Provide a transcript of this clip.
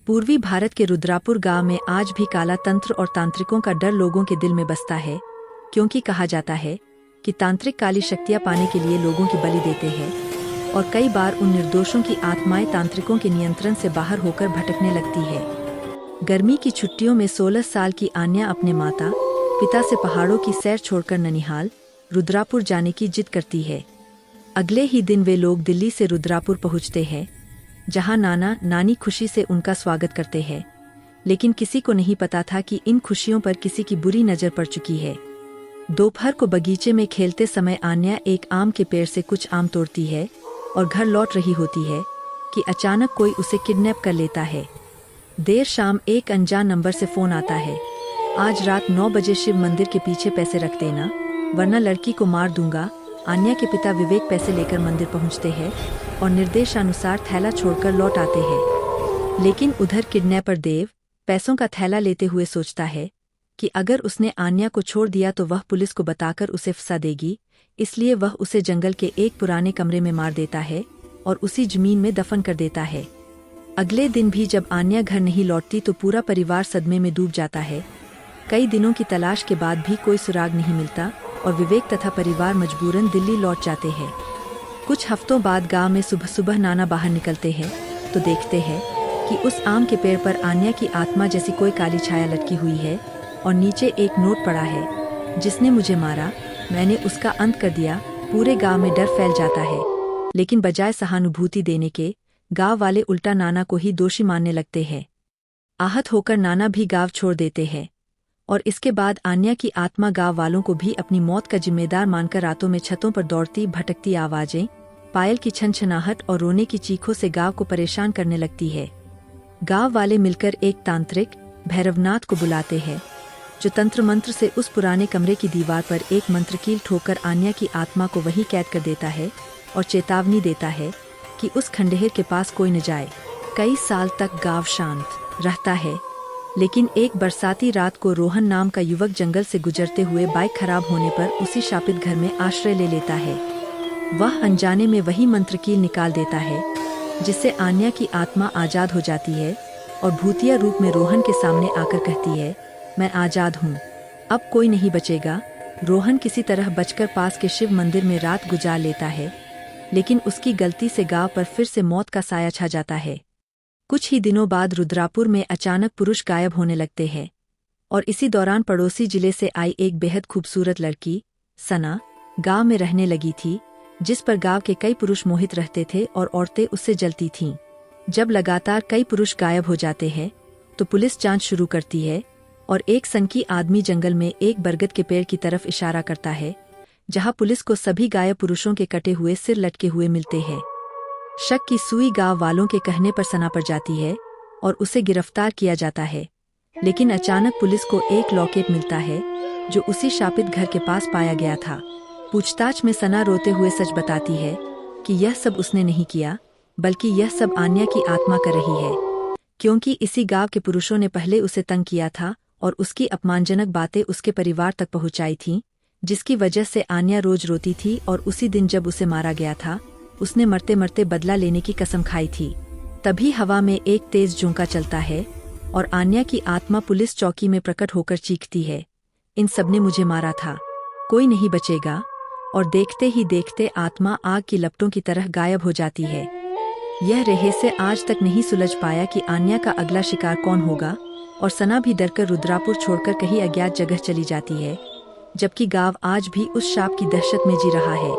पूर्वी भारत के रुद्रापुर गांव में आज भी काला तंत्र और तांत्रिकों का डर लोगों के दिल में बसता है, क्योंकि कहा जाता है कि तांत्रिक काली शक्तियां पाने के लिए लोगों की बलि देते हैं और कई बार उन निर्दोषों की आत्माएं तांत्रिकों के नियंत्रण से बाहर होकर भटकने लगती है। गर्मी की छुट्टियों में 16 साल की आन्या अपने माता पिता से पहाड़ों की सैर छोड़कर ननिहाल रुद्रापुर जाने की जिद करती है। अगले ही दिन वे लोग दिल्ली से रुद्रापुर पहुंचते हैं, जहां नाना नानी खुशी से उनका स्वागत करते हैं, लेकिन किसी को नहीं पता था कि इन खुशियों पर किसी की बुरी नजर पड़ चुकी है। दोपहर को बगीचे में खेलते समय आन्या एक आम के पेड़ से कुछ आम तोड़ती है और घर लौट रही होती है कि अचानक कोई उसे किडनैप कर लेता है। देर शाम एक अनजान नंबर से फोन आता है, आज रात 9 बजे शिव मंदिर के पीछे पैसे रख देना, वरना लड़की को मार दूंगा। आन्या के पिता विवेक पैसे लेकर मंदिर पहुंचते हैं और निर्देशानुसार थैला छोड़कर लौट आते हैं, लेकिन उधर किडनैपर देव पैसों का थैला लेते हुए सोचता है कि अगर उसने आन्या को छोड़ दिया तो वह पुलिस को बताकर उसे फंसा देगी, इसलिए वह उसे जंगल के एक पुराने कमरे में मार देता है और उसी जमीन में दफन कर देता है। अगले दिन भी जब आन्या घर नहीं लौटती तो पूरा परिवार सदमे में डूब जाता है। कई दिनों की तलाश के बाद भी कोई सुराग नहीं मिलता और विवेक तथा परिवार मजबूरन दिल्ली लौट जाते हैं। कुछ हफ्तों बाद गांव में सुबह सुबह नाना बाहर निकलते हैं तो देखते हैं कि उस आम के पेड़ पर आन्या की आत्मा जैसी कोई काली छाया लटकी हुई है और नीचे एक नोट पड़ा है, जिसने मुझे मारा, मैंने उसका अंत कर दिया। पूरे गांव में डर फैल जाता है, लेकिन बजाय सहानुभूति देने के गांव वाले उल्टा नाना को ही दोषी मानने लगते हैं। आहत होकर नाना भी गांव छोड़ देते हैं और इसके बाद आन्या की आत्मा गांव वालों को भी अपनी मौत का जिम्मेदार मानकर रातों में छतों पर दौड़ती भटकती आवाजें, पायल की छनछनाहट और रोने की चीखों से गांव को परेशान करने लगती है। गांव वाले मिलकर एक तांत्रिक भैरवनाथ को बुलाते हैं, जो तंत्र मंत्र से उस पुराने कमरे की दीवार पर एक मंत्रकील ठोकर आन्या की आत्मा को वहीं कैद कर देता है और चेतावनी देता है कि उस खंडहर के पास कोई न जाए। कई साल तक गांव शांत रहता है, लेकिन एक बरसाती रात को रोहन नाम का युवक जंगल से गुजरते हुए बाइक खराब होने पर उसी शापित घर में आश्रय ले लेता है। वह अनजाने में वही मंत्रकील निकाल देता है, जिससे आन्या की आत्मा आजाद हो जाती है और भूतिया रूप में रोहन के सामने आकर कहती है, मैं आजाद हूँ, अब कोई नहीं बचेगा। रोहन किसी तरह बचकर पास के शिव मंदिर में रात गुजार लेता है, लेकिन उसकी गलती से गांव पर फिर से मौत का साया छा जाता है। कुछ ही दिनों बाद रुद्रापुर में अचानक पुरुष गायब होने लगते हैं और इसी दौरान पड़ोसी जिले से आई एक बेहद खूबसूरत लड़की सना गांव में रहने लगी थी, जिस पर गांव के कई पुरुष मोहित रहते थे और औरतें उससे जलती थीं। जब लगातार कई पुरुष गायब हो जाते हैं तो पुलिस जांच शुरू करती है और एक सनकी आदमी जंगल में एक बरगद के पेड़ की तरफ इशारा करता है, जहां पुलिस को सभी गायब पुरुषों के कटे हुए सिर लटके हुए मिलते हैं। शक की सुई गांव वालों के कहने पर सना पर जाती है और उसे गिरफ्तार किया जाता है, लेकिन अचानक पुलिस को एक लॉकेट मिलता है जो उसी शापित घर के पास पाया गया था। पूछताछ में सना रोते हुए सच बताती है कि यह सब उसने नहीं किया, बल्कि यह सब आन्या की आत्मा कर रही है, क्योंकि इसी गांव के पुरुषों ने पहले उसे तंग किया था और उसकी अपमानजनक बातें उसके परिवार तक पहुंचाई थीं, जिसकी वजह से आन्या रोज रोती थी और उसी दिन जब उसे मारा गया था, उसने मरते मरते बदला लेने की कसम खाई थी। तभी हवा में एक तेज झोंका चलता है और आन्या की आत्मा पुलिस चौकी में प्रकट होकर चीखती है, इन सबने मुझे मारा था, कोई नहीं बचेगा। और देखते ही देखते आत्मा आग की लपटों की तरह गायब हो जाती है। यह रहस्य आज तक नहीं सुलझ पाया कि आन्या का अगला शिकार कौन होगा, और सना भी डरकर रुद्रापुर छोड़कर कहीं अज्ञात जगह चली जाती है, जबकि गांव आज भी उस शाप की दहशत में जी रहा है।